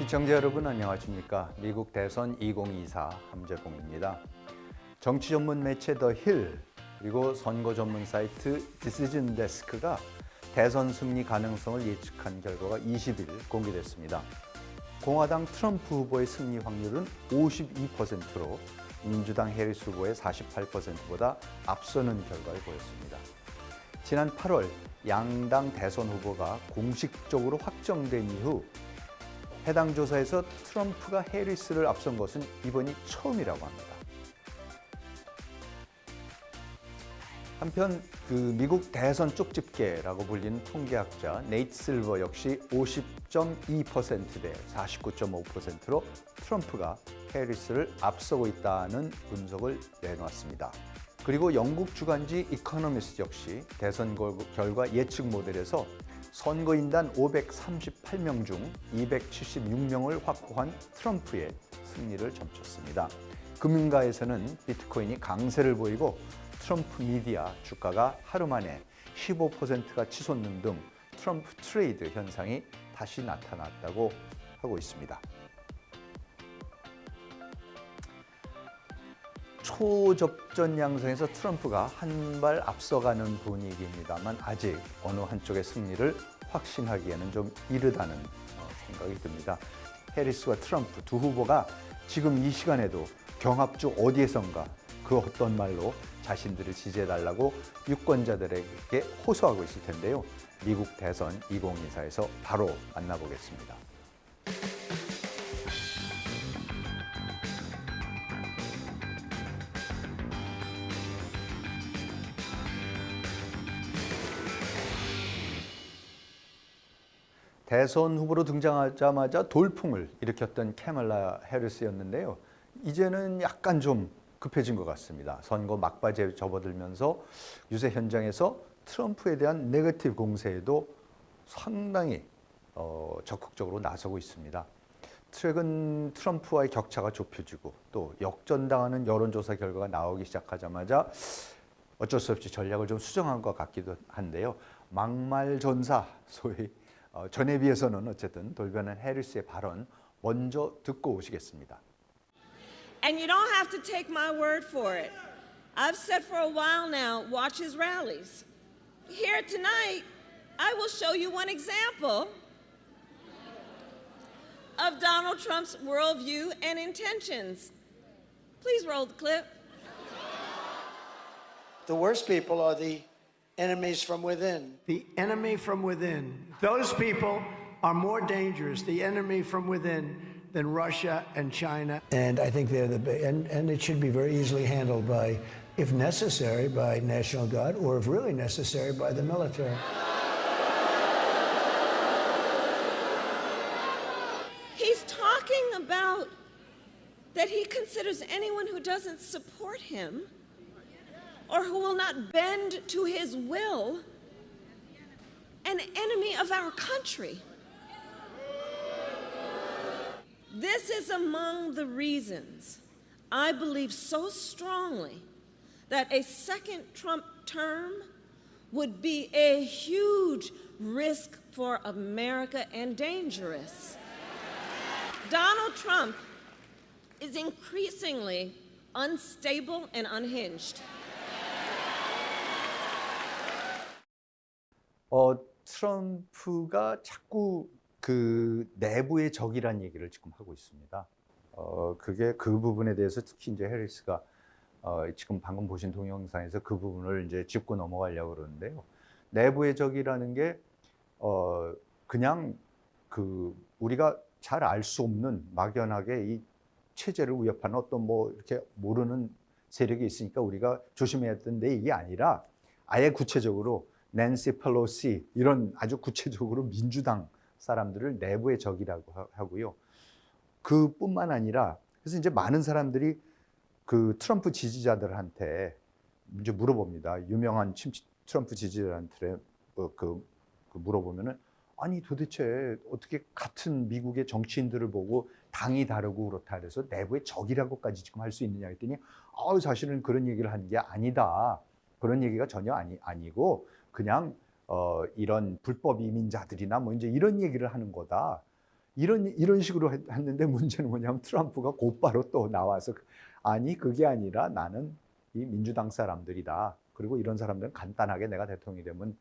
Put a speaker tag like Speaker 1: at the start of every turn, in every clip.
Speaker 1: 시청자 여러분 안녕하십니까? 미국 대선 2024 함재봉입니다. 정치 전문 매체 더 힐 그리고 선거 전문 사이트 디시전 데스크가 대선 승리 가능성을 예측한 결과가 20일 공개됐습니다. 공화당 트럼프 후보의 승리 확률은 52%로 민주당 해리스 후보의 48%보다 앞서는 결과를 보였습니다. 지난 8월 양당 대선 후보가 공식적으로 확정된 이후 해당 조사에서 트럼프가 해리스를 앞선 것은 이번이 처음이라고 합니다. 한편 미국 대선 쪽집게라고 불리는 통계학자 네이트 실버 역시 50.2% 대 49.5%로 트럼프가 해리스를 앞서고 있다는 분석을 내놓았습니다. 그리고 영국 주간지 이코노미스트 역시 대선 결과 예측 모델에서 선거인단 538명 중 276명을 확보한 트럼프의 승리를 점쳤습니다. 금융가에서는 비트코인이 강세를 보이고 트럼프 미디어 주가가 하루 만에 15%가 치솟는 등 트럼프 트레이드 현상이 다시 나타났다고 하고 있습니다. 초접전 양상에서 트럼프가 한 발 앞서가는 분위기입니다만 아직 어느 한쪽의 승리를 확신하기에는 좀 이르다는 생각이 듭니다. 해리스와 트럼프 두 후보가 지금 이 시간에도 경합주 어디에선가 그 어떤 말로 자신들을 지지해달라고 유권자들에게 호소하고 있을 텐데요. 미국 대선 2024에서 바로 만나보겠습니다. 대선 후보로 등장하자마자 돌풍을 일으켰던 카멀라 해리스였는데요. 이제는 약간 좀 급해진 것 같습니다. 선거 막바지에 접어들면서 유세 현장에서 트럼프에 대한 네거티브 공세에도 상당히 적극적으로 나서고 있습니다. 최근 트럼프와의 격차가 좁혀지고 또 역전당하는 여론조사 결과가 나오기 시작하자마자 어쩔 수 없이 전략을 좀 수정한 것 같기도 한데요. 막말 전사, 소위 전에 비해서는 어쨌든 돌변한 해리스의 발언 먼저 듣고 오시겠습니다.
Speaker 2: And you don't have to take my word for it. I've said for a while now, watch his rallies. Here tonight, I will show you one example of Donald Trump's worldview and intentions. Please roll the clip.
Speaker 3: The worst people are the enemies from within.
Speaker 4: The enemy from within. Those people are more dangerous, the enemy from within, than Russia and China. And I think they're and it should be very easily handled by, if necessary, by National Guard, or if really necessary, by the military.
Speaker 2: He's talking about that he considers anyone who doesn't support him or who will not bend to his will an enemy of our country. This is among the reasons I believe so strongly that a second Trump term would be a huge risk for America and dangerous. Donald Trump is increasingly unstable and unhinged.
Speaker 1: 트럼프가 자꾸 그 내부의 적이란 얘기를 지금 하고 있습니다. 그게 그 부분에 대해서 특히 이제 해리스가 지금 방금 보신 동영상에서 그 부분을 이제 짚고 넘어가려고 그러는데요. 내부의 적이라는 게 그냥 우리가 잘 알 수 없는 막연하게 이 체제를 위협하는 어떤 뭐 이렇게 모르는 세력이 있으니까 우리가 조심해야 되는데 이게 아니라 아예 구체적으로 낸시 펠로시 이런 아주 구체적으로 민주당 사람들을 내부의 적이라고 하고요. 그뿐만 아니라 그래서 이제 많은 사람들이 그 트럼프 지지자들한테 이제 물어봅니다. 유명한 트럼프 지지자들한테 물어보면은 아니 도대체 어떻게 같은 미국의 정치인들을 보고 당이 다르고 그렇다 그래서 내부의 적이라고까지 지금 할 수 있느냐 했더니 사실은 그런 얘기를 하는 게 아니다. 그런 얘기가 전혀 아니고 그냥 이런 불법 이민자들이나 뭐 이제 이런 얘기를 하는 거다. 이런 식으로 했는데 문제는 뭐냐면 트럼프가 곧바로 또 나와서 아니 그게 아니라 나는 이 민주당 사람들이다. 그리고 이런 사람들은 간단하게 내가 대통령이 되면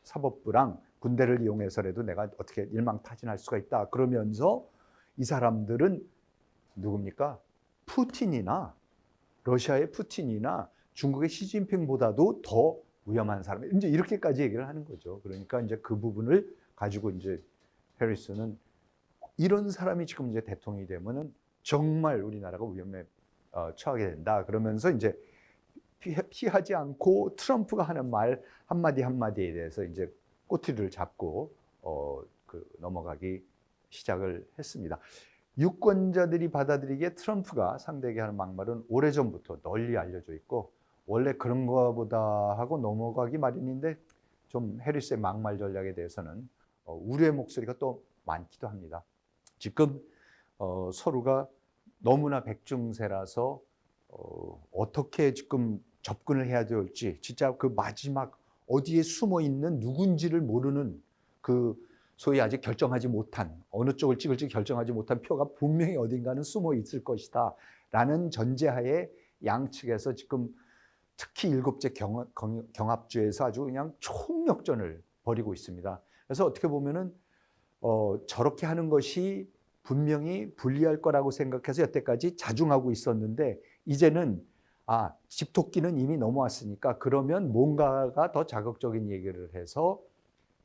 Speaker 1: 사법부랑 군대를 이용해서라도 내가 어떻게 일망타진할 수가 있다. 그러면서 이 사람들은 누굽니까? 푸틴이나 러시아의 푸틴이나 중국의 시진핑보다도 더 위험한 사람. 이제 이렇게까지 얘기를 하는 거죠. 그러니까 이제 그 부분을 가지고 이제 해리스는 이런 사람이 지금 이제 대통령이 되면은 정말 우리나라가 위험에 처하게 된다. 그러면서 이제 피하지 않고 트럼프가 하는 말 한마디 한마디에 대해서 이제 꼬투리를 잡고 넘어가기 시작을 했습니다. 유권자들이 받아들이기에 트럼프가 상대에게 하는 막말은 오래전부터 널리 알려져 있고 원래 그런 거보다 하고 넘어가기 마련인데 좀 해리스의 막말 전략에 대해서는 우려의 목소리가 또 많기도 합니다. 지금 서로가 너무나 백중세라서 어떻게 지금 접근을 해야 될지 진짜 그 마지막 어디에 숨어 있는 누군지를 모르는 그 소위 아직 결정하지 못한 어느 쪽을 찍을지 결정하지 못한 표가 분명히 어딘가는 숨어 있을 것이다 라는 전제하에 양측에서 지금 특히 7째 경합주에서 아주 그냥 총력전을 벌이고 있습니다. 그래서 어떻게 보면은 저렇게 하는 것이 분명히 불리할 거라고 생각해서 여태까지 자중하고 있었는데 이제는 집토끼는 이미 넘어왔으니까 그러면 뭔가가 더 자극적인 얘기를 해서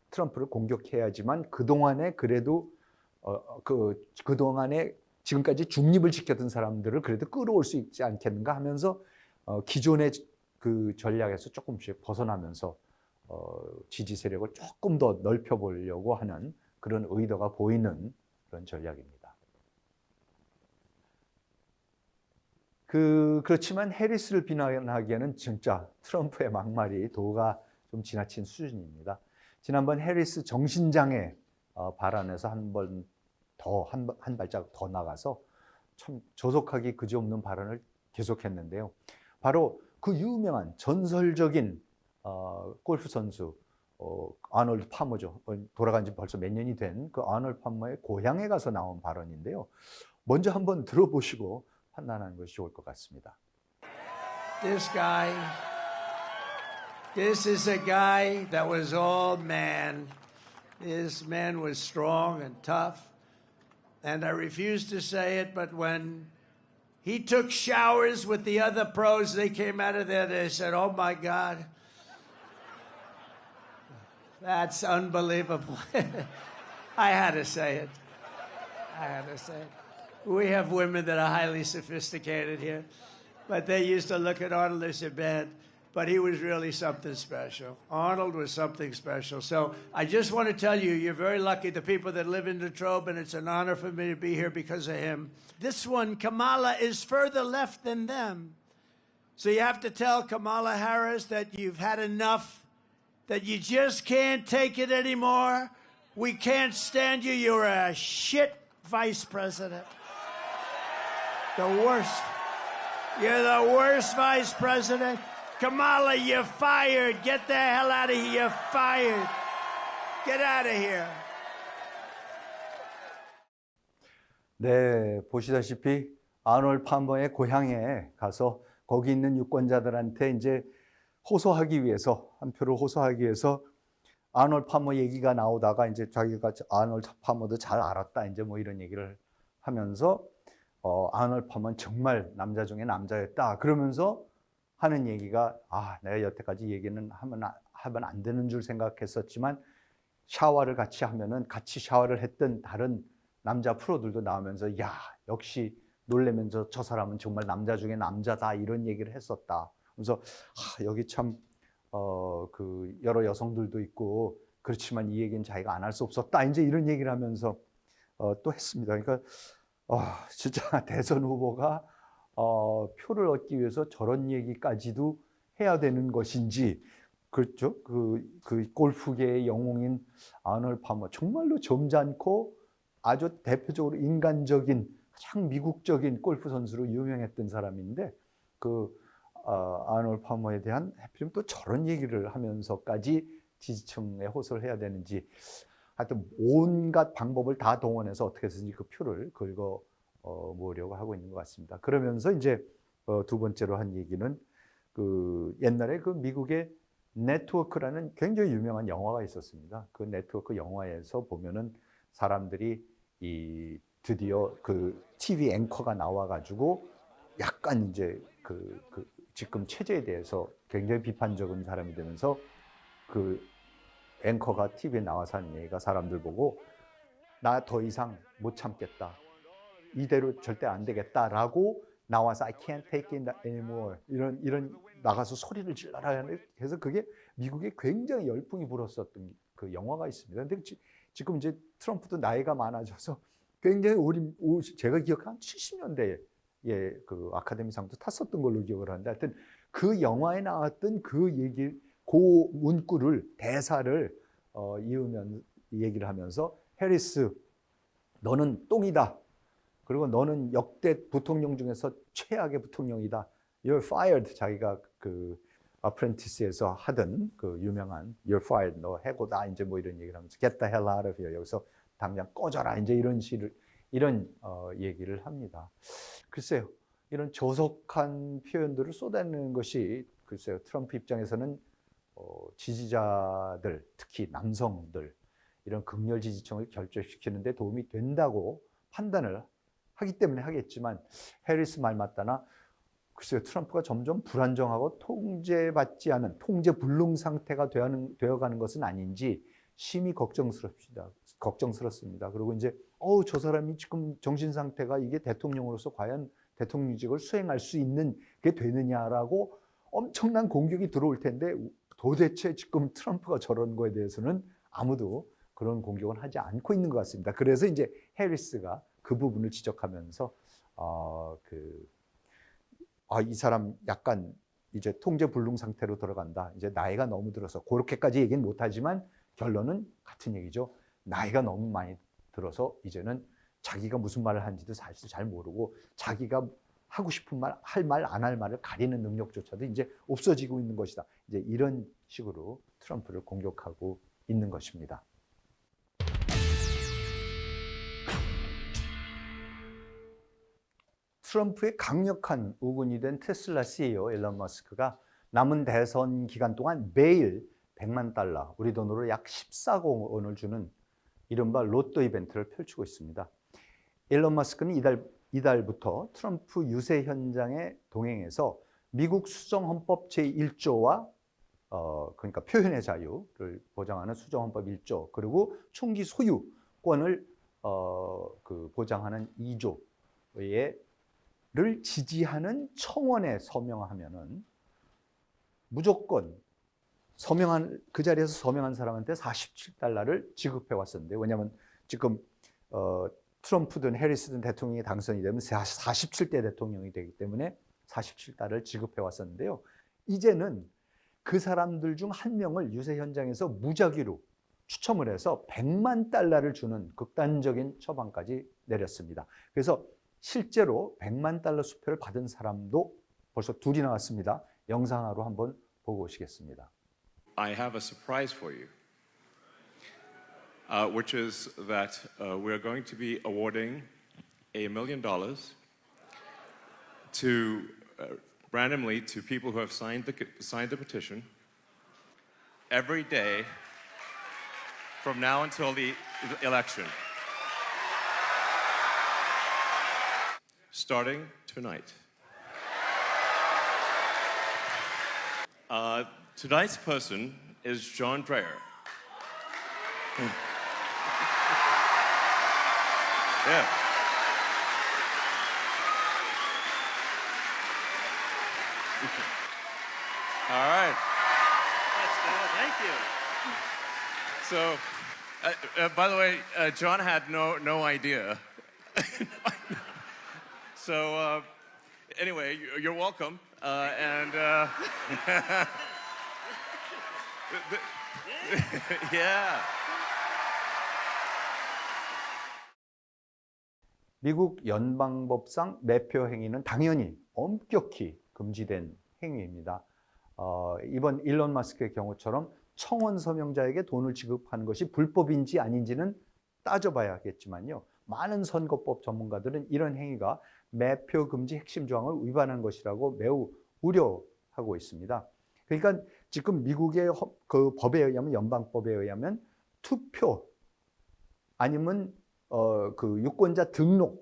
Speaker 1: 트럼프를 공격해야지만 그동안에 그래도 그동안에 지금까지 중립을 지켰던 사람들을 그래도 끌어올 수 있지 않겠는가 하면서 기존의 그 전략에서 조금씩 벗어나면서 지지 세력을 조금 더 넓혀보려고 하는 그런 의도가 보이는 그런 전략입니다. 그렇지만 해리스를 비난하기에는 진짜 트럼프의 막말이 도가 좀 지나친 수준입니다. 지난번 해리스 정신장애 발언에서 한 발짝 더 나가서 참 조속하기 그지없는 발언을 계속했는데요. 바로 그 유명한 전설적인 골프 선수 아놀드 파머죠. 돌아간 지 벌써 몇 년이 된 그 아놀드 파머의 고향에 가서 나온 발언인데요. 먼저 한번 들어보시고 판단하는 것이 좋을 것 같습니다.
Speaker 4: This is a guy that was all man. This man was strong and tough. And I refuse to say it, but when he took showers with the other pros, they came out of there, they said, oh my God, that's unbelievable. I had to say it. We have women that are highly sophisticated here, but they used to look at Arnold as a bad. But he was really something special. Arnold was something special. So I just want to tell you, you're very lucky, the people that live in Latrobe, and it's an honor for me to be here because of him. This one, Kamala, is further left than them. So you have to tell Kamala Harris that you've had enough, that you just can't take it anymore. We can't stand you. You're a shit vice president. The worst. You're the worst vice president. Kamala, you're fired. Get the hell out of here. You're fired. Get out of here.
Speaker 1: 네, 보시다시피 아놀드 파머의 고향에 가서 거기 있는 유권자들한테 이제 호소하기 위해서 한 표를 호소하기 위해서 아놀드 파머 얘기가 나오다가 이제 자기가 아놀드 파머도 잘 알았다 이제 뭐 이런 얘기를 하면서 아놀드 파머는 정말 남자 중에 남자였다 그러면서 하는 얘기가 내가 여태까지 얘기는 하면 안 되는 줄 생각했었지만 샤워를 같이 하면은 같이 샤워를 했던 다른 남자 프로들도 나오면서 야 역시 놀래면서 저 사람은 정말 남자 중에 남자다 이런 얘기를 했었다. 그래서 여기 참 그 여러 여성들도 있고 그렇지만 이 얘기는 자기가 안 할 수 없었다. 이제 이런 얘기를 하면서 또 했습니다. 그러니까 진짜 대선 후보가 표를 얻기 위해서 저런 얘기까지도 해야 되는 것인지 그렇죠? 그 골프계의 영웅인 아놀드 파머 정말로 점잖고 아주 대표적으로 인간적인 가장 미국적인 골프 선수로 유명했던 사람인데 아놀드 파머에 대한 하필이면 또 저런 얘기를 하면서까지 지지층에 호소를 해야 되는지 하여튼 온갖 방법을 다 동원해서 어떻게 해서든지 그 표를 긁어 모으려고 하고 있는 것 같습니다. 그러면서 이제 두 번째로 한 얘기는 그 옛날에 그 미국의 네트워크라는 굉장히 유명한 영화가 있었습니다. 그 네트워크 영화에서 보면은 사람들이 이 드디어 그 TV 앵커가 나와가지고 약간 이제 그 지금 체제에 대해서 굉장히 비판적인 사람이 되면서 그 앵커가 TV에 나와서 하는 얘기가 사람들 보고 나 더 이상 못 참겠다. 이대로 절대 안 되겠다라고 나와서 I can't take it anymore 이런 나가서 소리를 질러라 해서 그게 미국에 굉장히 열풍이 불었었던 그 영화가 있습니다. 근데 지금 이제 트럼프도 나이가 많아져서 굉장히 제가 기억한 70년대에 그 아카데미상도 탔었던 걸로 기억을 하는데 하여튼 그 영화에 나왔던 그 얘기 그 문구를 대사를 이으면 얘기를 하면서 해리스 너는 똥이다. 그리고 너는 역대 부통령 중에서 최악의 부통령이다. You're fired. 자기가 그 어프렌티스에서 하던 그 유명한 You're fired. 너 해고다. 이제 뭐 이런 얘기를 하면서 Get the hell out of here. 여기서 당장 꺼져라. 이제 이런 얘기를 합니다. 글쎄요. 이런 조속한 표현들을 쏟아내는 것이 글쎄요. 트럼프 입장에서는 지지자들, 특히 남성들 이런 극렬 지지층을 결집시키는 데 도움이 된다고 판단을 하기 때문에 하겠지만 해리스 말 맞다나 글쎄요. 트럼프가 점점 불안정하고 통제받지 않은 통제불능 상태가 되어가는 것은 아닌지 심히 걱정스럽습니다. 그리고 이제 저 사람이 지금 정신 상태가 이게 대통령으로서 과연 대통령직을 수행할 수 있는 게 되느냐라고 엄청난 공격이 들어올 텐데 도대체 지금 트럼프가 저런 거에 대해서는 아무도 그런 공격은 하지 않고 있는 것 같습니다. 그래서 이제 해리스가 그 부분을 지적하면서 이 사람 약간 이제 통제불능 상태로 들어간다. 이제 나이가 너무 들어서 그렇게까지 얘기는 못하지만 결론은 같은 얘기죠. 나이가 너무 많이 들어서 이제는 자기가 무슨 말을 하는지도 사실 잘 모르고 자기가 하고 싶은 말, 할 말, 안 할 말을 가리는 능력조차도 이제 없어지고 있는 것이다. 이제 이런 식으로 트럼프를 공격하고 있는 것입니다. 트럼프의 강력한 우군이 된 테슬라 CEO 일론 머스크가 남은 대선 기간 동안 매일 100만 달러, 우리 돈으로 약 14억 원을 주는 이른바 로또 이벤트를 펼치고 있습니다. 일론 머스크는 이달부터 트럼프 유세 현장에 동행해서 미국 수정헌법 제1조와 그러니까 표현의 자유를 보장하는 수정헌법 1조 그리고 총기 소유권을 보장하는 2조를 지지하는 청원에 서명하면은 무조건 그 자리에서 서명한 사람한테 47달러를 지급해 왔었는데 왜냐하면 지금 트럼프든 해리스든 대통령이 당선이 되면 47대 대통령이 되기 때문에 47달러를 지급해 왔었는데요. 이제는 그 사람들 중 한 명을 유세 현장에서 무작위로 추첨을 해서 100만 달러를 주는 극단적인 처방까지 내렸습니다. 그래서 실제로 100만 달러 수표를 받은 사람도 벌써 둘이 나왔습니다. 영상으로 한번 보고 오시겠습니다.
Speaker 5: I have a surprise for you, which is that we're going to be awarding $1 million to randomly to people who have signed the petition every day from now until the election, starting tonight. Tonight's person is John Dreyer. Yeah. All right.
Speaker 6: Thank you.
Speaker 5: So, by the way, John had no idea. So, anyway, you're welcome. Yeah.
Speaker 1: 미국 연방법상 매표 행위는 당연히 엄격히 금지된 행위입니다. 이번 일론 머스크의 경우처럼 청원 서명자에게 돈을 지급하는 것이 불법인지 아닌지는 따져봐야겠지만요. 많은 선거법 전문가들은 이런 행위가 매표 금지 핵심 조항을 위반한 것이라고 매우 우려하고 있습니다. 그러니까 지금 미국의 그 법에 의하면, 연방법에 의하면 투표 아니면 그 유권자 등록을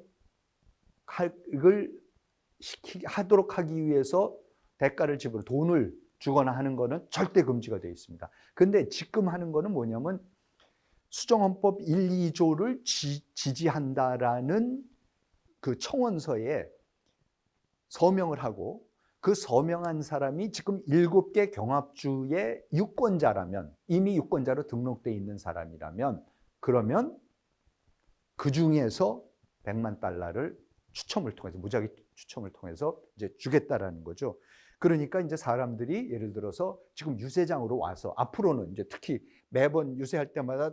Speaker 1: 하도록 하기 위해서 대가를 지불, 돈을 주거나 하는 거는 절대 금지가 되어 있습니다. 근데 지금 하는 거는 뭐냐면 수정헌법 1, 2조를 지지한다라는 그 청원서에 서명을 하고, 그 서명한 사람이 지금 7개 경합주의 유권자라면, 이미 유권자로 등록되어 있는 사람이라면, 그러면 그 중에서 100만 달러를 추첨을 통해서, 무작위 추첨을 통해서 이제 주겠다라는 거죠. 그러니까 이제 사람들이 예를 들어서 지금 유세장으로 와서, 앞으로는 이제 특히 매번 유세할 때마다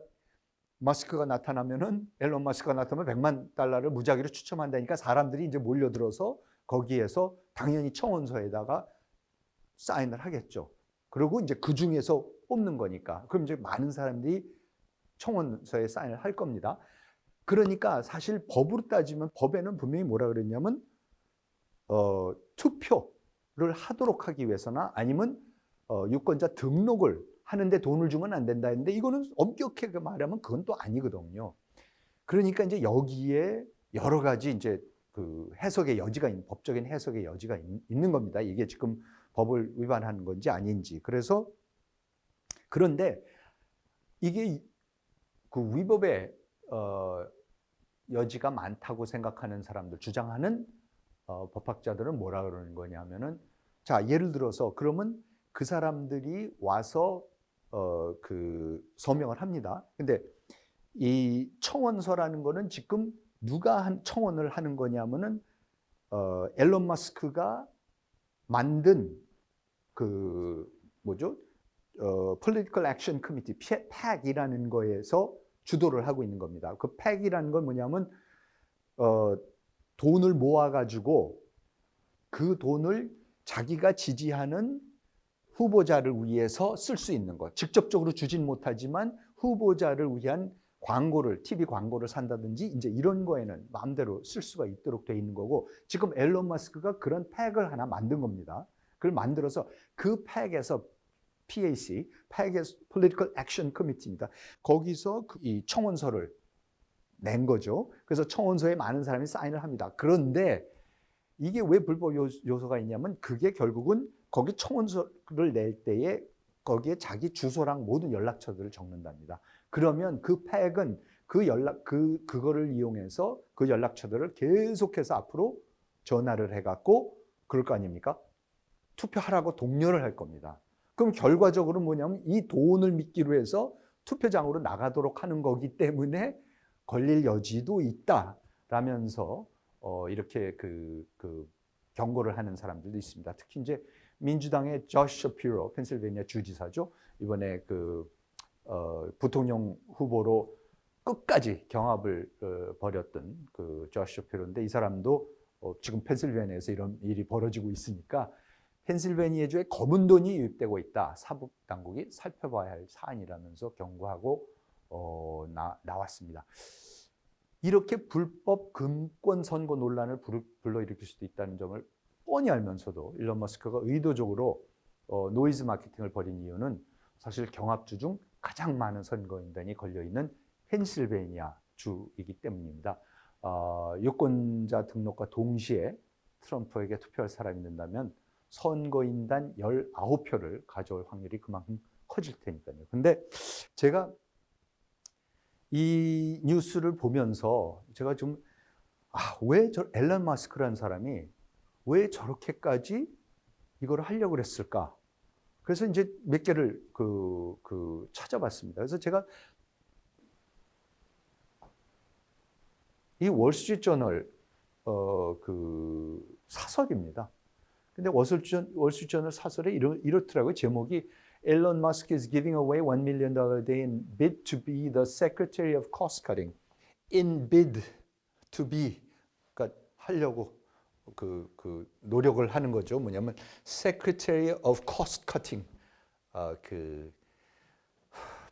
Speaker 1: 마스크가 나타나면은, 앨런 마스크가 나타나면 100만 달러를 무작위로 추첨한다니까 사람들이 이제 몰려들어서 거기에서 당연히 청원서에다가 사인을 하겠죠. 그리고 이제 그 중에서 뽑는 거니까. 그럼 이제 많은 사람들이 청원서에 사인을 할 겁니다. 그러니까 사실 법으로 따지면, 법에는 분명히 뭐라 그랬냐면 투표를 하도록 하기 위해서나 아니면 유권자 등록을 하는데 돈을 주면 안 된다 했는데, 이거는 엄격하게 말하면 그건 또 아니거든요. 그러니까 이제 여기에 여러 가지 이제 그 해석의 여지가 있는, 법적인 해석의 여지가 있는 겁니다. 이게 지금 법을 위반하는 건지 아닌지. 그래서, 그런데 이게 그 위법의 여지가 많다고 생각하는 사람들, 주장하는 법학자들은 뭐라 그러는 거냐면은, 자, 예를 들어서 그러면 그 사람들이 와서 그 서명을 합니다. 근데 이 청원서라는 거는 지금 누가 청원을 하는 거냐면은 앨런 마스크가 만든 그 뭐죠? Political Action Committee, PAC이라는 거에서 주도를 하고 있는 겁니다. 그 PAC이라는 건 뭐냐면 돈을 모아가지고 그 돈을 자기가 지지하는 후보자를 위해서 쓸 수 있는 것. 직접적으로 주진 못하지만 후보자를 위한 광고를, TV 광고를 산다든지 이제 이런 거에는 마음대로 쓸 수가 있도록 돼 있는 거고, 지금 앨런 마스크가 그런 팩을 하나 만든 겁니다. 그걸 만들어서 그 팩에서 PAC, Political Action Committee입니다. 거기서 이 청원서를 낸 거죠. 그래서 청원서에 많은 사람이 사인을 합니다. 그런데 이게 왜 불법 요소가 있냐면, 그게 결국은 거기 청원서를 낼 때에 거기에 자기 주소랑 모든 연락처들을 적는답니다. 그러면 그 팩은 그거를 이용해서 그 연락처들을 계속해서 앞으로 전화를 해갖고 그럴 거 아닙니까? 투표하라고 독려를 할 겁니다. 그럼 결과적으로 뭐냐면 이 돈을 믿기로 해서 투표장으로 나가도록 하는 거기 때문에 걸릴 여지도 있다라면서 이렇게 그 경고를 하는 사람들도 있습니다. 특히 이제 민주당의 조시 셔피로, 펜실베니아 주지사죠. 이번에 그 부통령 후보로 끝까지 경합을 벌였던 그 조시 셔피로인데, 이 사람도 지금 펜실베니아에서 이런 일이 벌어지고 있으니까 펜실베니아주에 검은 돈이 유입되고 있다, 사법 당국이 살펴봐야 할 사안이라면서 경고하고 나왔습니다. 이렇게 불법 금권 선거 논란을 불러일으킬 수도 있다는 점을 뻔히 알면서도 일론 머스크가 의도적으로 노이즈 마케팅을 벌인 이유는 사실 경합주 중 가장 많은 선거인단이 걸려있는 펜실베니아 주이기 때문입니다. 유권자 등록과 동시에 트럼프에게 투표할 사람이 된다면 선거인단 19표를 가져올 확률이 그만큼 커질 테니까요. 근데 제가 이 뉴스를 보면서 제가 좀 왜 앨런 마스크라는 사람이 왜 저렇게까지 이걸 하려고 그랬을까? 그래서 이제 몇 개를 찾아봤습니다. 그래서 제가 이 월스트리트저널 그 사설입니다. 근데 월스트리트저널 사설에 이렇더라고요. 제목이 Elon Musk is giving away $1 million a day in bid to be the Secretary of Cost Cutting. In bid to be, 그러니까 하려고 그 노력을 하는 거죠. 뭐냐면 Secretary of Cost Cutting.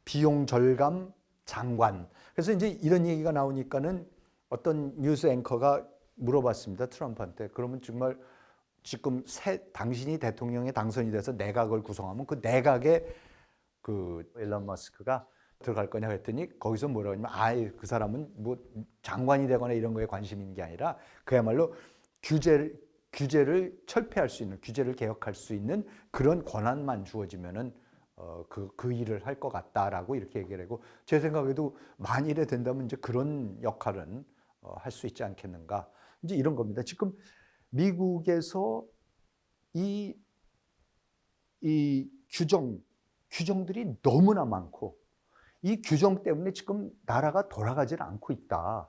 Speaker 1: 비용 절감 장관. 그래서 이제 이런 얘기가 나오니까는 어떤 뉴스 앵커가 물어봤습니다. 트럼프한테. 그러면 정말 지금 당신이 대통령에 당선이 돼서 내각을 구성하면 그 내각에 그 일론 머스크가 들어갈 거냐 했더니 거기서 뭐라고 하냐면 아예 그 사람은 뭐 장관이 되거나 이런 거에 관심 있는 게 아니라 그야말로 규제를 철폐할 수 있는, 규제를 개혁할 수 있는 그런 권한만 주어지면은 그 일을 할 것 같다라고 이렇게 얘기를 하고, 제 생각에도 만일에 된다면 이제 그런 역할은 할 수 있지 않겠는가, 이제 이런 겁니다. 지금 미국에서 이 규정들이 너무나 많고 이 규정 때문에 지금 나라가 돌아가질 않고 있다.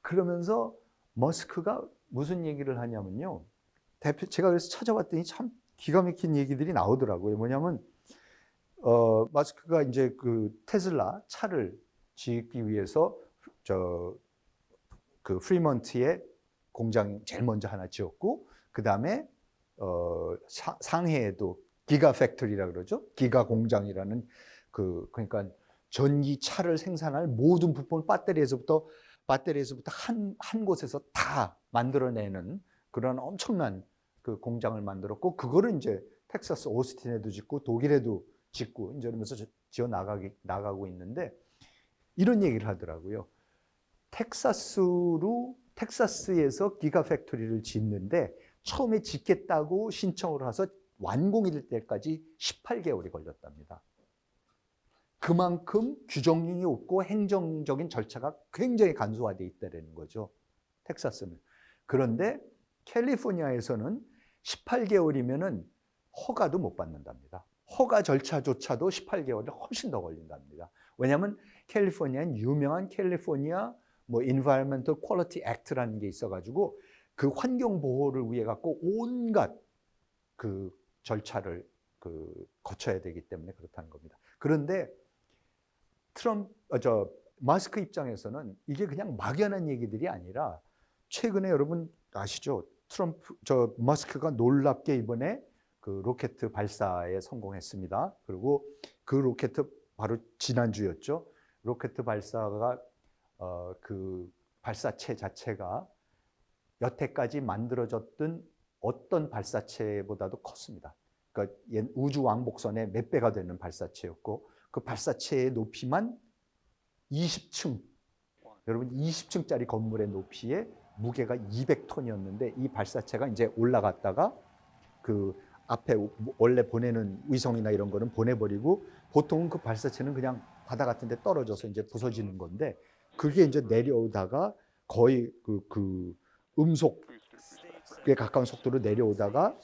Speaker 1: 그러면서 머스크가 무슨 얘기를 하냐면요. 제가 그래서 찾아봤더니 참 기가 막힌 얘기들이 나오더라고요. 뭐냐면 머스크가 이제 그 테슬라 차를 짓기 위해서 그 프리먼트에 공장 제일 먼저 하나 지었고, 그 다음에 상해에도 기가 팩토리라 그러죠. 기가 공장이라는 그러니까 전기차를 생산할 모든 부품, 배터리에서부터 한 곳에서 다 만들어내는 그런 엄청난 그 공장을 만들었고, 그거를 이제 텍사스 오스틴에도 짓고 독일에도 짓고 이제 그러면서 지어 나가고 있는데, 이런 얘기를 하더라고요. 텍사스에서 기가 팩토리를 짓는데 처음에 짓겠다고 신청을 해서 완공이 될 때까지 18개월이 걸렸답니다. 그만큼 규정이 없고 행정적인 절차가 굉장히 간소화되어 있다는 거죠, 텍사스는. 그런데 캘리포니아에서는 18개월이면은 허가도 못 받는답니다. 허가 절차조차도 18개월이 훨씬 더 걸린답니다. 왜냐하면 캘리포니아는 유명한 캘리포니아 Environmental Quality Act라는 게 있어가지고 그 환경 보호를 위해 갖고 온갖 그 절차를 거쳐야 되기 때문에 그렇다는 겁니다. 그런데 마스크 입장에서는 이게 그냥 막연한 얘기들이 아니라, 최근에 여러분 아시죠? 마스크가 놀랍게 이번에 그 로켓 발사에 성공했습니다. 그리고 그 로켓 바로 지난주였죠. 로켓 발사가 그 발사체 자체가 여태까지 만들어졌던 어떤 발사체보다도 컸습니다. 그러니까 우주 왕복선의 몇 배가 되는 발사체였고, 그 발사체의 높이만 20층, 여러분 20층짜리 건물의 높이에 무게가 200톤이었는데 이 발사체가 이제 올라갔다가 그 앞에 원래 보내는 위성이나 이런 거는 보내버리고, 보통은 그 발사체는 그냥 바다 같은 데 떨어져서 이제 부서지는 건데, 그게 이제 내려오다가 거의 그 음속에 가까운 속도로 내려오다가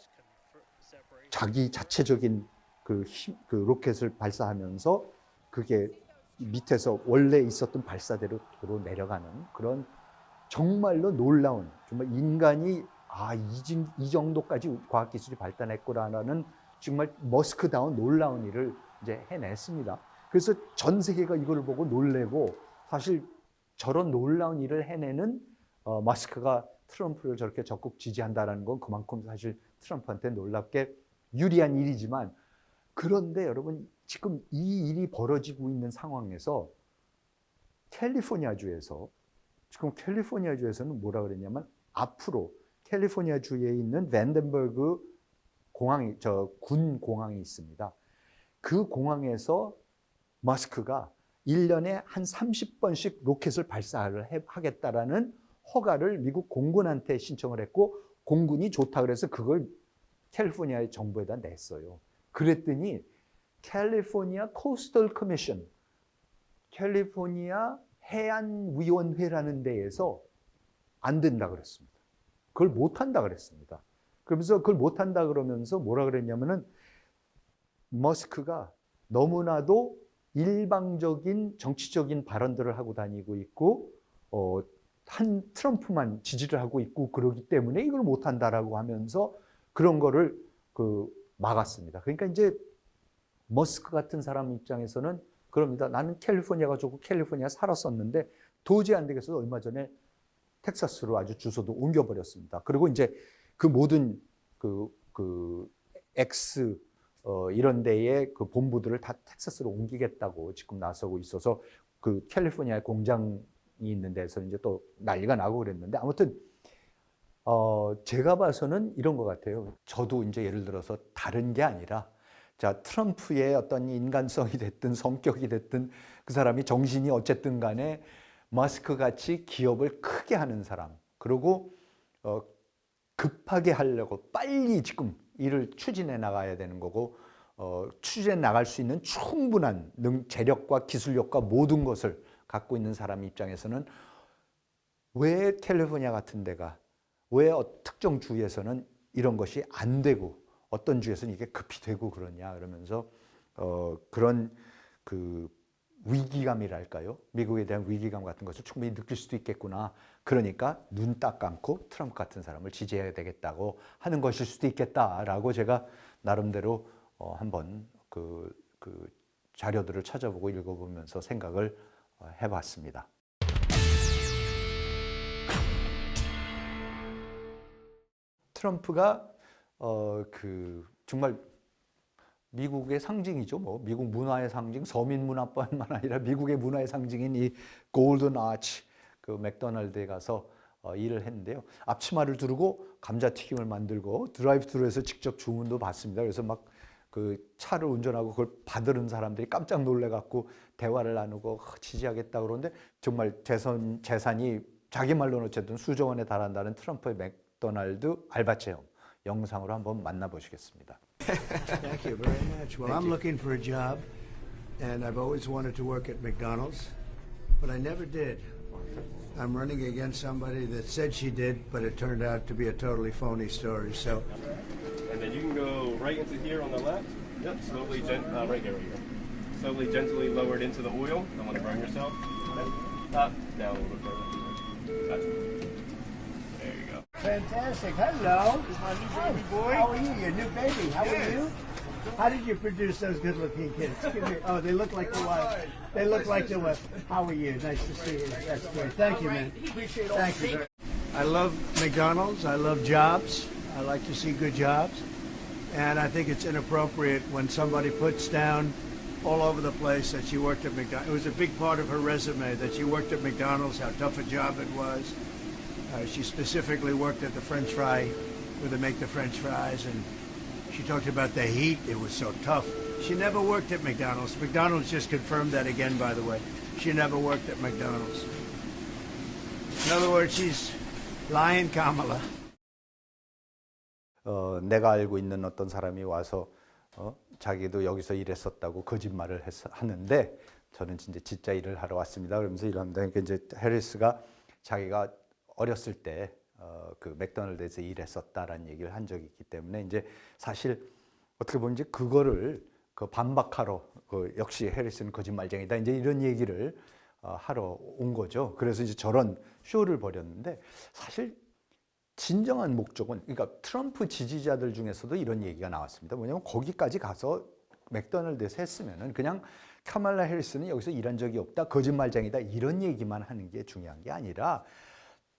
Speaker 1: 자기 자체적인 그 로켓을 발사하면서 그게 밑에서 원래 있었던 발사대로 내려가는 그런 정말로 놀라운, 정말 인간이 이 정도까지 과학기술이 발달했구나라는 정말 머스크다운 놀라운 일을 이제 해냈습니다. 그래서 전 세계가 이걸 보고 놀래고, 사실 저런 놀라운 일을 해내는 머스크가 트럼프를 저렇게 적극 지지한다는 건 그만큼 사실 트럼프한테 놀랍게 유리한 일이지만, 그런데 여러분 지금 이 일이 벌어지고 있는 상황에서 캘리포니아주에서는 뭐라 그랬냐면, 앞으로 캘리포니아주에 있는 밴덴버그 공항이, 군 공항이 있습니다. 그 공항에서 머스크가 1년에 한 30번씩 로켓을 발사하겠다라는 허가를 미국 공군한테 신청을 했고, 공군이 좋다 그래서 그걸 캘리포니아 정부에다 냈어요. 그랬더니 캘리포니아 코스털 커미션, 캘리포니아 해안위원회라는 데에서 안 된다 그랬습니다. 그걸 못한다 그랬습니다. 그러면서 그걸 못한다 그러면서 뭐라 그랬냐면은, 머스크가 너무나도 일방적인 정치적인 발언들을 하고 다니고 있고, 한 트럼프만 지지를 하고 있고 그러기 때문에 이걸 못한다라고 하면서 그런 거를 막았습니다. 그러니까 이제 머스크 같은 사람 입장에서는 그럽니다. 나는 캘리포니아가 좋고 캘리포니아 살았었는데 도저히 안 되겠어서 얼마 전에 텍사스로 아주 주소도 옮겨버렸습니다. 그리고 이제 그 모든 X 이런 데에 그 본부들을 다 텍사스로 옮기겠다고 지금 나서고 있어서 그 캘리포니아에 공장이 있는 데서 이제 또 난리가 나고 그랬는데 아무튼 제가 봐서는 이런 것 같아요. 저도 이제 예를 들어서 다른 게 아니라 자, 트럼프의 어떤 인간성이 됐든 성격이 됐든 그 사람이 정신이 어쨌든 간에 마스크 같이 기업을 크게 하는 사람, 그리고 급하게 하려고 빨리 지금 일을 추진해 나가야 되는 거고 추진해 나갈 수 있는 충분한 재력과 기술력과 모든 것을 갖고 있는 사람 입장에서는 왜 캘리포니아 같은 데가 왜 특정 주에서는 이런 것이 안 되고 어떤 주에서는 이게 급히 되고 그러냐 그러면서 그런 그 위기감이랄까요? 미국에 대한 위기감 같은 것을 충분히 느낄 수도 있겠구나. 그러니까 눈 딱 감고 트럼프 같은 사람을 지지해야 되겠다고 하는 것일 수도 있겠다라고 제가 나름대로 한번 그 자료들을 찾아보고 읽어보면서 생각을 해봤습니다. 트럼프가 정말 미국의 상징이죠. 뭐 미국 문화의 상징, 서민 문화뿐만 아니라 미국의 문화의 상징인 이 골든 아치 그 맥도날드에 가서 일을 했는데요. 앞치마를 두르고 감자튀김을 만들고 드라이브스루에서 직접 주문도 받습니다. 그래서 막 그 차를 운전하고 그걸 받으는 사람들이 깜짝 놀래갖고 대화를 나누고 지지하겠다 그러는데 정말 재산이 자기 말로는 어쨌든 수조 원에 달한다는 트럼프의 맥도날드 알바 체험 영상으로 한번 만나보시겠습니다.
Speaker 4: Thank you very much. Well, I'm looking for a job, and I've always wanted to work at McDonald's, but I never did. I'm running against somebody that said she did, but it turned out to be a totally phony story. So,
Speaker 7: And then you can go right into here on the left. Yep, slowly, right here. Slowly, gently lower it into the oil. Don't want to burn yourself. Up, down a little bit further. Gotcha. There you go.
Speaker 4: fantastic. Hello.
Speaker 7: This is my new baby boy.
Speaker 4: How are you? Your new baby. How are you? How did you produce those good-looking kids? Give me, oh, they look like the wife. They look like the wife. How are you? Nice to see you. That's great. Thank you, man. Thank you. I love McDonald's. I love jobs. I like to see good jobs. And I think it's inappropriate when somebody puts down all over the place that she worked at McDonald's. It was a big part of her resume that she worked at McDonald's, how tough a job it was. She specifically worked at the French fry, where they make the French fries, and she talked about the heat. It was so tough. She never worked at McDonald's. McDonald's just confirmed that again, by the way. She never worked at McDonald's. In other words, she's lying Kamala.
Speaker 1: 내가 알고 있는 어떤 사람이 와서 자기도 여기서 일했었다고 거짓말을 하는데 저는 진짜 일을 하러 왔습니다. 그러면서 이러는데 그러니까 이제 해리스가 자기가 어렸을 때 그 맥도날드에서 일했었다라는 얘기를 한 적이 있기 때문에 이제 사실 어떻게 보면 이제 그거를 그 반박하러 역시 해리스는 거짓말쟁이다 이제 이런 얘기를 하러 온 거죠. 그래서 이제 저런 쇼를 벌였는데 사실 진정한 목적은 그러니까 트럼프 지지자들 중에서도 이런 얘기가 나왔습니다. 뭐냐면 거기까지 가서 맥도날드에서 했으면은 그냥 카말라 해리스는 여기서 일한 적이 없다, 거짓말쟁이다 이런 얘기만 하는 게 중요한 게 아니라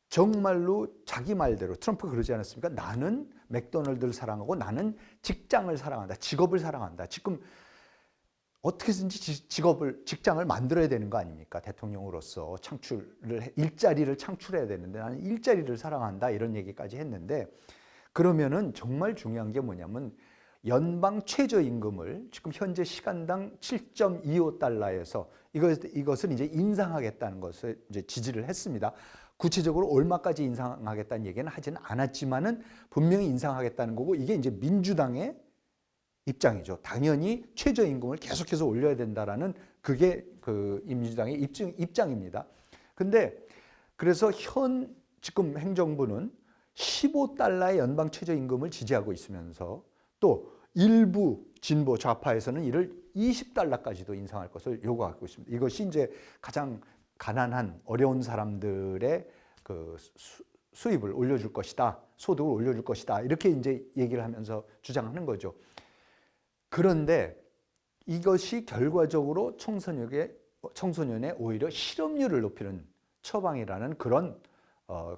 Speaker 1: 정말로 자기 말대로 트럼프가 그러지 않았습니까? 나는 맥도날드를 사랑하고 나는 직장을 사랑한다, 직업을 사랑한다. 지금 어떻게든지 직장을 만들어야 되는 거 아닙니까? 대통령으로서 일자리를 창출해야 되는데 나는 일자리를 사랑한다 이런 얘기까지 했는데 그러면은 정말 중요한 게 뭐냐면 연방 최저임금을 지금 현재 시간당 7.25달러에서 이것을 이제 인상하겠다는 것을 이제 지지를 했습니다. 구체적으로 얼마까지 인상하겠다는 얘기는 하지는 않았지만은 분명히 인상하겠다는 거고 이게 이제 민주당의 입장이죠. 당연히 최저임금을 계속해서 올려야 된다라는 그게 그 민주당의 입장입니다. 근데 그래서 지금 행정부는 15달러의 연방 최저임금을 지지하고 있으면서 또 일부 진보 좌파에서는 이를 20달러까지도 인상할 것을 요구하고 있습니다. 이것이 이제 가장 가난한 어려운 사람들의 그 수입을 올려줄 것이다, 소득을 올려줄 것이다 이렇게 이제 얘기를 하면서 주장하는 거죠. 그런데 이것이 결과적으로 청소년의 오히려 실업률을 높이는 처방이라는 그런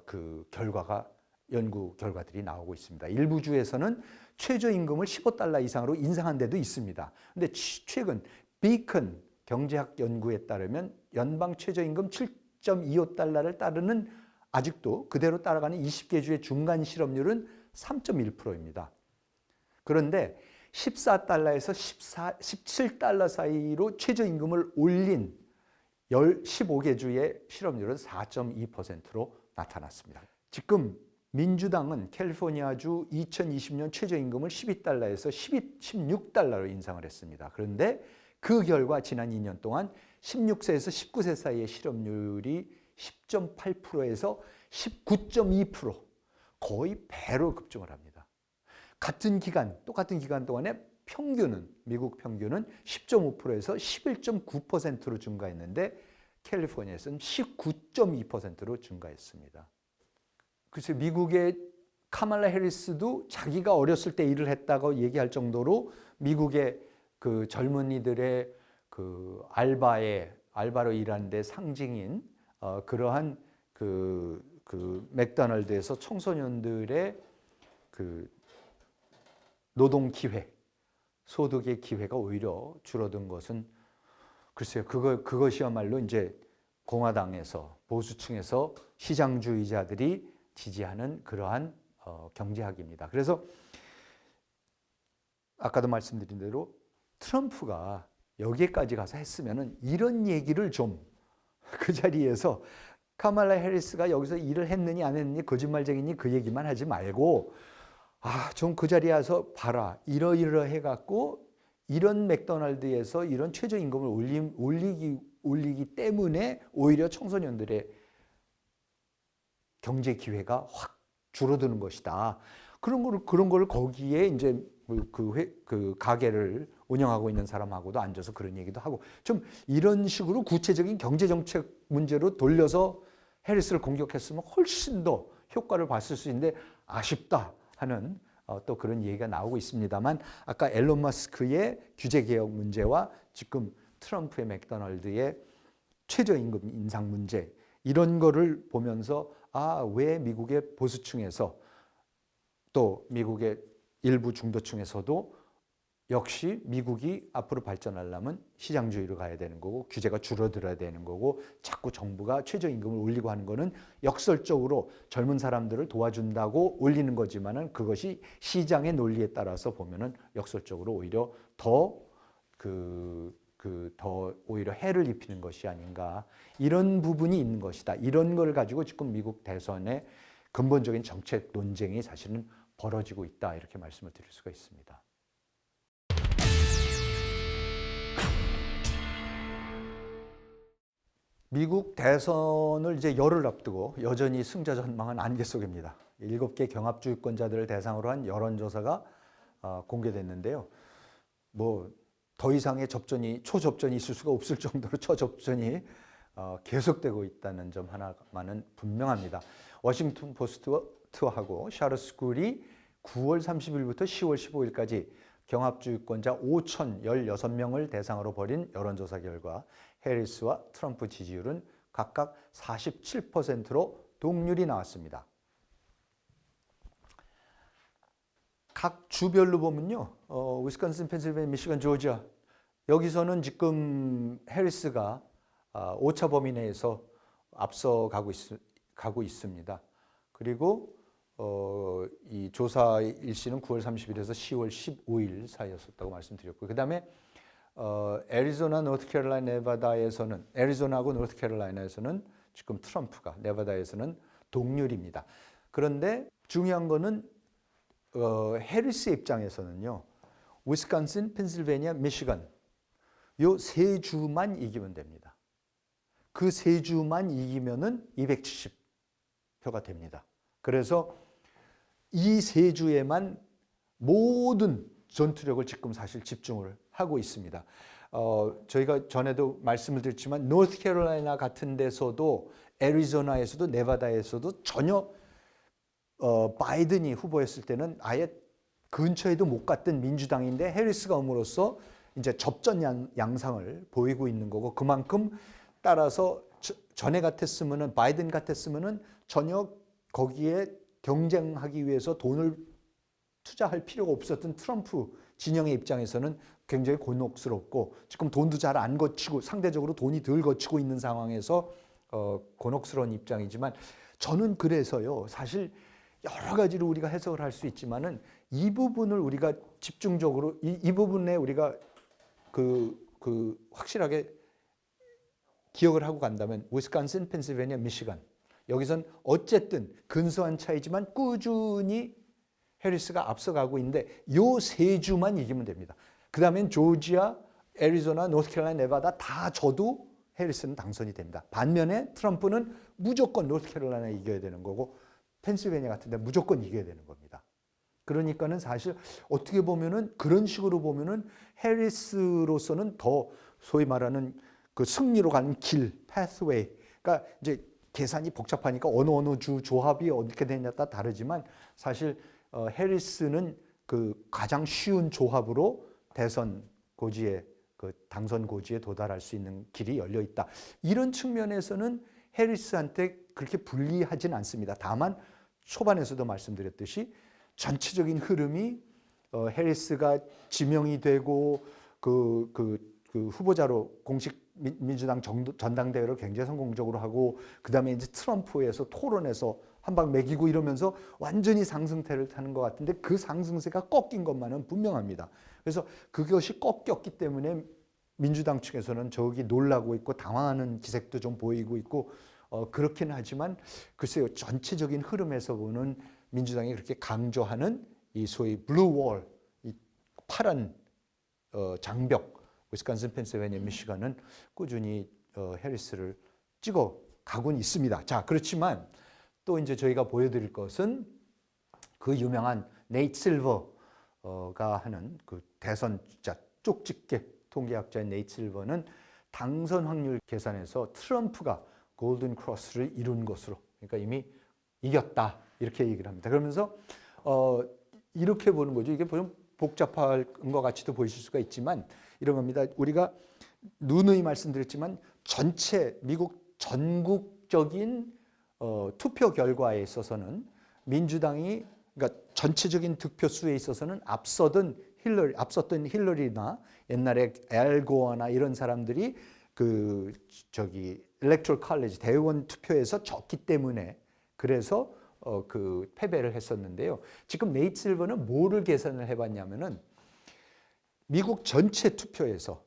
Speaker 1: 그 결과가 연구 결과들이 나오고 있습니다. 일부 주에서는 최저임금을 15달러 이상으로 인상한 데도 있습니다. 근데 최근 비컨 경제학 연구에 따르면 연방 최저임금 7.25달러를 따르는 아직도 그대로 따라가는 20개 주의 중간 실업률은 3.1%입니다. 그런데 14달러에서 17달러 사이로 최저임금을 올린 15개 주의 실업률은 4.2%로 나타났습니다. 지금 민주당은 캘리포니아주 2020년 최저임금을 12달러에서 16달러로 인상을 했습니다. 그런데 그 결과 지난 2년 동안 16세에서 19세 사이의 실업률이 10.8%에서 19.2% 거의 배로 급증을 합니다. 똑같은 기간 동안에 미국 평균은 10.5%에서 11.9%로 증가했는데 캘리포니아에서는 19.2%로 증가했습니다. 글쎄 미국의 카말라 해리스도 자기가 어렸을 때 일을 했다고 얘기할 정도로 미국의 그 젊은이들의 그 알바로 일하는 데 상징인 그러한 그 맥도날드에서 청소년들의 그 노동 기회, 소득의 기회가 오히려 줄어든 것은 글쎄요, 그것이야말로 이제 공화당에서 보수층에서 시장주의자들이 지지하는 그러한 경제학입니다. 그래서 아까도 말씀드린 대로 트럼프가 여기까지 가서 했으면은 이런 얘기를 좀 그 자리에서 카말라 해리스가 여기서 일을 했느니 안 했느니 거짓말쟁이니 그 얘기만 하지 말고 좀 그 자리에 와서 봐라 이러이러해 갖고 이런 맥도날드에서 이런 최저임금을 올리기 때문에 오히려 청소년들의 경제 기회가 확 줄어드는 것이다. 그런 거를 거기에 이제 그 가게를 운영하고 있는 사람하고도 앉아서 그런 얘기도 하고 좀 이런 식으로 구체적인 경제 정책 문제로 돌려서 해리스를 공격했으면 훨씬 더 효과를 봤을 수 있는데 아쉽다 하는 또 그런 얘기가 나오고 있습니다만 아까 앨런 머스크의 규제 개혁 문제와 지금 트럼프의 맥도날드의 최저임금 인상 문제 이런 거를 보면서 왜 미국의 보수층에서 또 미국의 일부 중도층에서도 역시 미국이 앞으로 발전하려면 시장주의로 가야 되는 거고 규제가 줄어들어야 되는 거고 자꾸 정부가 최저임금을 올리고 하는 거는 역설적으로 젊은 사람들을 도와준다고 올리는 거지만은 그것이 시장의 논리에 따라서 보면은 역설적으로 오히려 더 오히려 해를 입히는 것이 아닌가 이런 부분이 있는 것이다. 이런 걸 가지고 지금 미국 대선의 근본적인 정책 논쟁이 사실은 벌어지고 있다 이렇게 말씀을 드릴 수가 있습니다. 미국 대선을 이제 열흘 앞두고 여전히 승자 전망은 안개 속입니다. 7개 경합주의권자들을 대상으로 한 여론조사가 공개됐는데요. 더 이상의 초접전이 있을 수가 없을 정도로 초접전이 계속되고 있다는 점 하나만은 분명합니다. 워싱턴 포스트하고 샤럿 스쿨이 9월 30일부터 10월 15일까지 경합주의권자 5,016명을 대상으로 벌인 여론조사 결과 해리스와 트럼프 지지율은 각각 47%로 동률이 나왔습니다. 각 주별로 보면요. 위스콘신, 펜실베이니아, 미시건, 조지아 여기서는 지금 해리스가 오차 범위 내에서 앞서가고 있습니다. 그리고 이 조사 일시는 9월 30일에서 10월 15일 사이였었다고 말씀드렸고요. 그 다음에 애리조나, 노스캐롤라이나, 네바다에서는 애리조나하고 노스캐롤라이나에서는 지금 트럼프가 네바다에서는 동률입니다. 그런데 중요한 거는 해리스 입장에서는요. 위스콘신, 펜실베이니아, 미시건 요 세 주만 이기면 됩니다. 그 세 주만 이기면은 270표가 됩니다. 그래서 이 세 주에만 모든 전투력을 지금 사실 집중을 하고 있습니다. 저희가 전에도 말씀을 드렸지만 노스캐롤라이나 같은 데서도 애리조나에서도 네바다에서도 전혀 바이든이 후보였을 때는 아예 근처에도 못 갔던 민주당인데 해리스가 옴으로써 이제 접전 양상을 보이고 있는 거고 그만큼 따라서 전에 같았으면은 바이든 같았으면은 전혀 거기에 경쟁하기 위해서 돈을 투자할 필요가 없었던 트럼프 진영의 입장에서는 굉장히 곤혹스럽고 지금 돈도 잘 안 거치고 상대적으로 돈이 덜 거치고 있는 상황에서 곤혹스러운 입장이지만 저는 그래서요 사실 여러 가지로 우리가 해석을 할 수 있지만은 이 부분을 우리가 집중적으로 이 부분에 우리가 확실하게 기억을 하고 간다면 위스콘신, 펜실베니아, 미시간 여기선 어쨌든 근소한 차이지만 꾸준히 해리스가 앞서가고 있는데 요 세 주만 이기면 됩니다. 그 다음엔 조지아, 애리조나, 노스캐롤라이나, 네바다 다 져도 해리스는 당선이 됩니다. 반면에 트럼프는 무조건 노스캐롤라이나 이겨야 되는 거고 펜실베니아 같은 데 무조건 이겨야 되는 겁니다. 그러니까는 사실 어떻게 보면은 그런 식으로 보면은 해리스로서는 더 소위 말하는 그 승리로 가는 길, pathway. 그러니까 이제 계산이 복잡하니까 어느 주 조합이 어떻게 되냐에 따라 다르지만 사실 해리스는 그 가장 쉬운 조합으로 대선 고지에 그 당선 고지에 도달할 수 있는 길이 열려 있다. 이런 측면에서는 해리스한테 그렇게 불리하진 않습니다. 다만 초반에서도 말씀드렸듯이 전체적인 흐름이 해리스가 지명이 되고 그 후보자로 공식 민주당 전당대회를 굉장히 성공적으로 하고 그다음에 이제 트럼프에서 토론에서 한 방 매기고 이러면서 완전히 상승세를 타는 것 같은데 그 상승세가 꺾인 것만은 분명합니다. 그래서 그것이 꺾였기 때문에 민주당 측에서는 저기 놀라고 있고 당황하는 기색도 좀 보이고 있고 그렇긴 하지만 글쎄요 전체적인 흐름에서 보는 민주당이 그렇게 강조하는 이 소위 블루월, 이 파란 장벽, 위스콘신, 펜실베니아, 미시간은 꾸준히 해리스를 찍어 가고는 있습니다. 자, 그렇지만 또 이제 저희가 보여드릴 것은 그 유명한 네이트 실버가 하는 그 대선 쪽집게 통계학자인 네이트 실버는 당선 확률 계산에서 트럼프가 골든 크로스를 이룬 것으로, 그러니까 이미 이겼다 이렇게 얘기를 합니다. 그러면서 이렇게 보는 거죠. 이게 보면 복잡한 것 같이도 보이실 수가 있지만 이런 겁니다. 우리가 누누이 말씀드렸지만 전체 미국 전국적인 투표 결과에 있어서는 민주당이 그러니까 전체적인 득표수에 있어서는 앞섰던 힐러리나 옛날에 앨 고어나 이런 사람들이 그 일렉토럴 컬리지 대의원 투표에서 졌기 때문에 그래서 그 패배를 했었는데요. 지금 네이트 실버는 뭐를 계산을 해봤냐면은 미국 전체 투표에서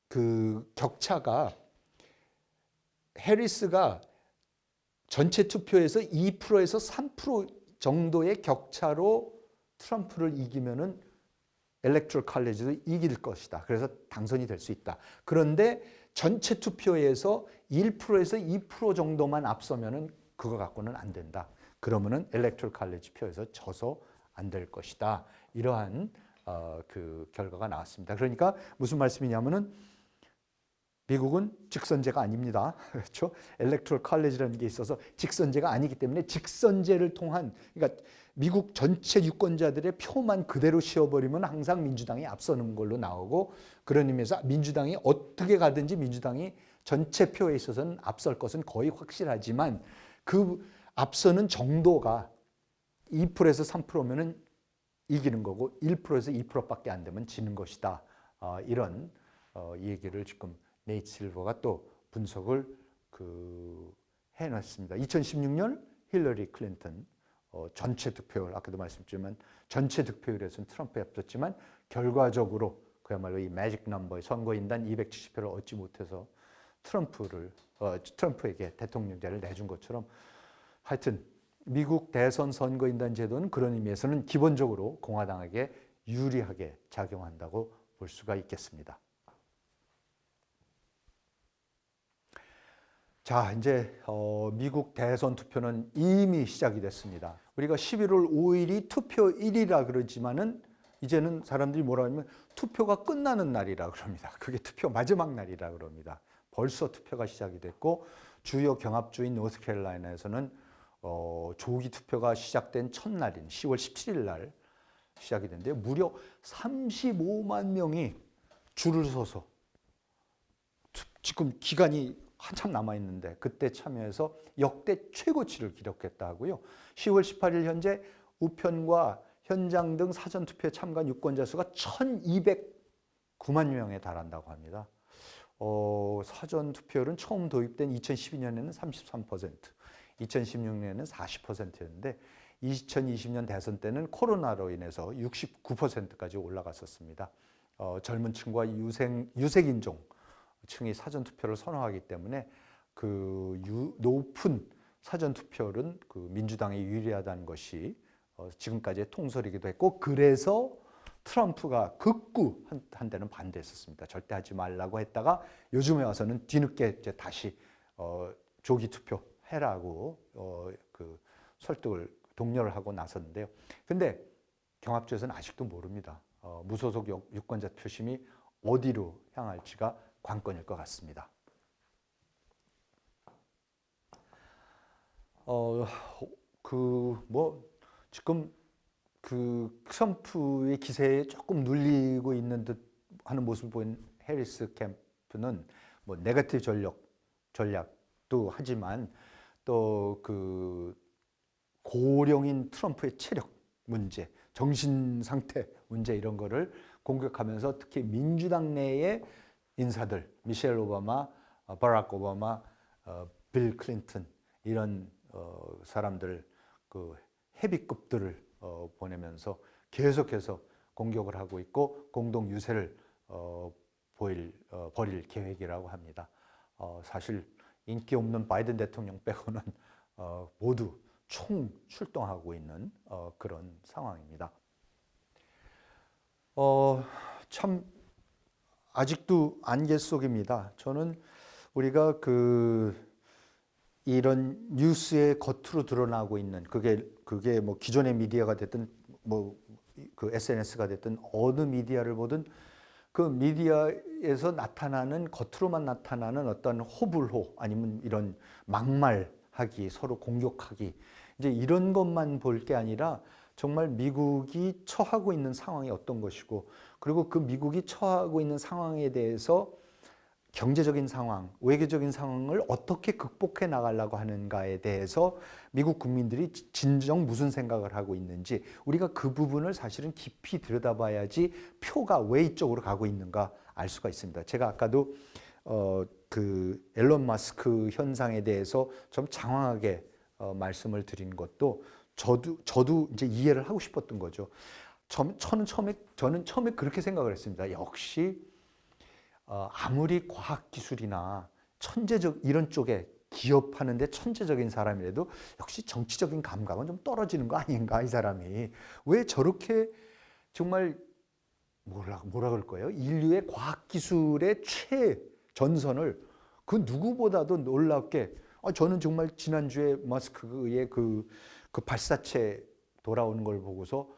Speaker 1: 그 격차가 해리스가 전체 투표에서 2%에서 3% 정도의 격차로 트럼프를 이기면은 일렉토럴 컬리지도 이길 것이다. 그래서 당선이 될 수 있다. 그런데 전체 투표에서 1%에서 2% 정도만 앞서면은 그거 갖고는 안 된다. 그러면은 일렉토럴 컬리지 표에서 져서 안 될 것이다. 이러한 그 결과가 나왔습니다. 그러니까 무슨 말씀이냐면은 미국은 직선제가 아닙니다. 그렇죠? 일렉토럴 컬리지라는 게 있어서 직선제가 아니기 때문에 직선제를 통한 그러니까 미국 전체 유권자들의 표만 그대로 씌워버리면 항상 민주당이 앞서는 걸로 나오고 그런 의미에서 민주당이 어떻게 가든지 민주당이 전체 표에 있어서는 앞설 것은 거의 확실하지만 그 앞서는 정도가 2%에서 3%면은 이기는 거고 1%에서 2%밖에 안 되면 지는 것이다. 이런 얘기를 지금 네이트 실버가 또 분석을 해놨습니다. 2016년 힐러리 클린턴 전체 득표율 아까도 말씀드렸지만 전체 득표율에서는 트럼프에 앞섰지만 결과적으로 그야말로 이 매직 넘버의 선거인단 270표를 얻지 못해서 트럼프에게 대통령제를 내준 것처럼 하여튼 미국 대선 선거인단 제도는 그런 의미에서는 기본적으로 공화당에게 유리하게 작용한다고 볼 수가 있겠습니다. 자, 이제 미국 대선 투표는 이미 시작이 됐습니다. 우리가 11월 5일이 투표일이라 그러지만은 이제는 사람들이 뭐라 하냐면 투표가 끝나는 날이라 그럽니다. 그게 투표 마지막 날이라 그럽니다. 벌써 투표가 시작이 됐고 주요 경합주인 노스캐롤라이나에서는 조기 투표가 시작된 첫날인 10월 17일 날 시작이 됐는데요. 무려 35만 명이 줄을 서서 지금 기간이 한참 남아있는데 그때 참여해서 역대 최고치를 기록했다 하고요. 10월 18일 현재 우편과 현장 등 사전투표에 참가한 유권자 수가 1,209만 명에 달한다고 합니다. 사전투표율은 처음 도입된 2012년에는 33%, 2016년에는 40%였는데 2020년 대선 때는 코로나로 인해서 69%까지 올라갔었습니다. 젊은 층과 유색인종 층이 사전투표를 선호하기 때문에 그 높은 사전투표율은 그 민주당이 유리하다는 것이 지금까지의 통설이기도 했고, 그래서 트럼프가 극구 한때는 반대했었습니다. 절대 하지 말라고 했다가 요즘에 와서는 뒤늦게 이제 다시 조기 투표 해라고 그 설득을 독려를 하고 나섰는데요. 근데 경합주에서는 아직도 모릅니다. 무소속 유권자 표심이 어디로 향할지가 관건일 것 같습니다. 지금 그 트럼프의 기세에 조금 눌리고 있는 듯 하는 모습을 보인 해리스 캠프는 뭐 네거티브 전략도 하지만 또 그 고령인 트럼프의 체력 문제, 정신 상태 문제 이런 거를 공격하면서 특히 민주당 내의 인사들, 미셸 오바마, 바락 오바마, 빌 클린턴 이런 사람들 그 헤비급들을 보내면서 계속해서 공격을 하고 있고 공동 유세를 벌일 계획이라고 합니다. 사실 인기 없는 바이든 대통령 빼고는 모두 총 출동하고 있는 그런 상황입니다. 참 아직도 안개 속입니다. 저는 우리가 이런 뉴스의 겉으로 드러나고 있는 그게 뭐 기존의 미디어가 됐든 뭐 그 SNS가 됐든 어느 미디어를 보든 그 미디어에서 나타나는 겉으로만 나타나는 어떤 호불호 아니면 이런 막말하기, 서로 공격하기 이제 이런 것만 볼 게 아니라 정말 미국이 처하고 있는 상황이 어떤 것이고 그리고 그 미국이 처하고 있는 상황에 대해서 경제적인 상황, 외교적인 상황을 어떻게 극복해 나가려고 하는가에 대해서 미국 국민들이 진정 무슨 생각을 하고 있는지 우리가 그 부분을 사실은 깊이 들여다봐야지 표가 왜 이쪽으로 가고 있는가 알 수가 있습니다. 제가 아까도 그 앨런 마스크 현상에 대해서 좀 장황하게 말씀을 드린 것도 저도 이제 이해를 하고 싶었던 거죠. 저는 처음에 그렇게 생각을 했습니다. 역시 아무리 과학기술이나 천재적 이런 쪽에 기업하는데 천재적인 사람이라도 역시 정치적인 감각은 좀 떨어지는 거 아닌가 이 사람이 왜 저렇게 정말 뭐라 그럴 거예요? 인류의 과학기술의 최전선을 그 누구보다도 놀랍게 저는 정말 지난주에 머스크의 그 발사체 돌아오는 걸 보고서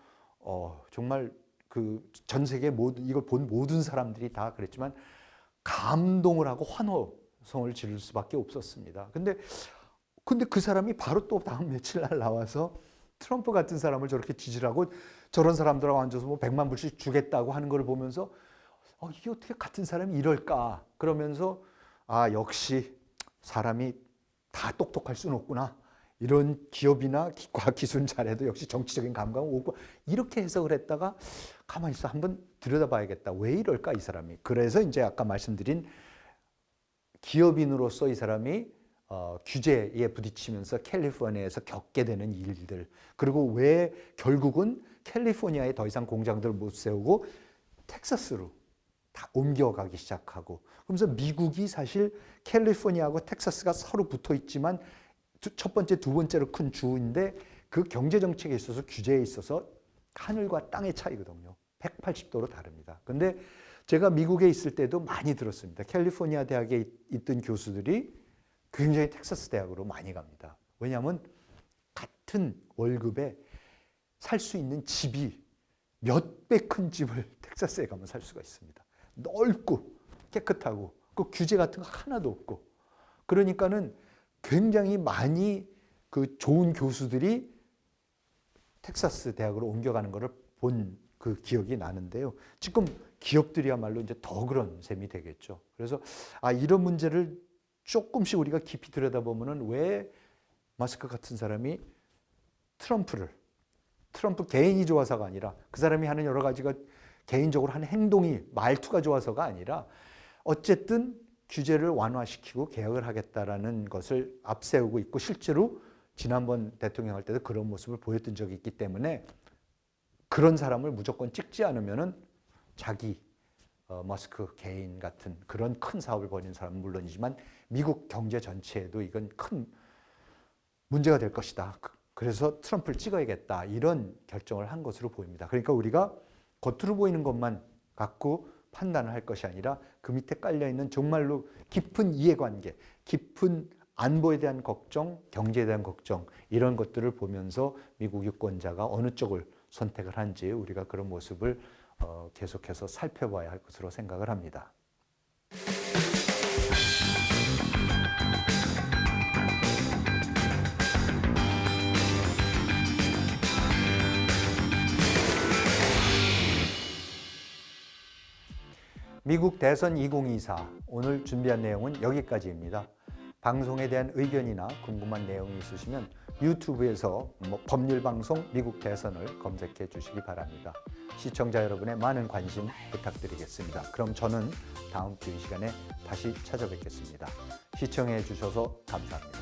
Speaker 1: 정말 그 전 세계 이걸 본 모든 사람들이 다 그랬지만 감동을 하고 환호성을 지를 수밖에 없었습니다. 근데 그 사람이 바로 또 다음 며칠 날 나와서 트럼프 같은 사람을 저렇게 지지하고 저런 사람들하고 앉아서 뭐 100만 불씩 주겠다고 하는 걸 보면서 이게 어떻게 같은 사람이 이럴까 그러면서 역시 사람이 다 똑똑할 수는 없구나. 이런 기업이나 과학기술은 잘해도 역시 정치적인 감각은 없고 이렇게 해석을 했다가 가만히 있어 한번 들여다봐야겠다. 왜 이럴까 이 사람이. 그래서 이제 아까 말씀드린 기업인으로서 이 사람이 규제에 부딪히면서 캘리포니아에서 겪게 되는 일들 그리고 왜 결국은 캘리포니아에 더 이상 공장들을 못 세우고 텍사스로 다 옮겨가기 시작하고 그러면서 미국이 사실 캘리포니아하고 텍사스가 서로 붙어 있지만 첫 번째, 두 번째로 큰 주인데 그 경제 정책에 있어서 규제에 있어서 하늘과 땅의 차이거든요. 180도로 다릅니다. 근데 제가 미국에 있을 때도 많이 들었습니다. 캘리포니아 대학에 있던 교수들이 굉장히 텍사스 대학으로 많이 갑니다. 왜냐하면 같은 월급에 살 수 있는 집이 몇 배 큰 집을 텍사스에 가면 살 수가 있습니다. 넓고 깨끗하고 그 규제 같은 거 하나도 없고 그러니까는 굉장히 많이 그 좋은 교수들이 텍사스 대학으로 옮겨가는 것을 본 그 기억이 나는데요. 지금 기업들이야말로 이제 더 그런 셈이 되겠죠. 그래서 이런 문제를 조금씩 우리가 깊이 들여다보면은 왜 마스크 같은 사람이 트럼프 개인이 좋아서가 아니라 그 사람이 하는 여러 가지가 개인적으로 하는 행동이 말투가 좋아서가 아니라 어쨌든 규제를 완화시키고 개혁을 하겠다라는 것을 앞세우고 있고 실제로 지난번 대통령 할 때도 그런 모습을 보였던 적이 있기 때문에 그런 사람을 무조건 찍지 않으면은 자기 머스크 개인 같은 그런 큰 사업을 벌이는 사람은 물론이지만 미국 경제 전체에도 이건 큰 문제가 될 것이다. 그래서 트럼프를 찍어야겠다. 이런 결정을 한 것으로 보입니다. 그러니까 우리가 겉으로 보이는 것만 갖고 판단을 할 것이 아니라 그 밑에 깔려있는 정말로 깊은 이해관계, 깊은 안보에 대한 걱정, 경제에 대한 걱정 이런 것들을 보면서 미국 유권자가 어느 쪽을 선택을 한지 우리가 그런 모습을 계속해서 살펴봐야 할 것으로 생각을 합니다. 미국 대선 2024 오늘 준비한 내용은 여기까지입니다. 방송에 대한 의견이나 궁금한 내용이 있으시면 유튜브에서 법률방송 미국 대선을 검색해 주시기 바랍니다. 시청자 여러분의 많은 관심 부탁드리겠습니다. 그럼 저는 다음 주 이 시간에 다시 찾아뵙겠습니다. 시청해 주셔서 감사합니다.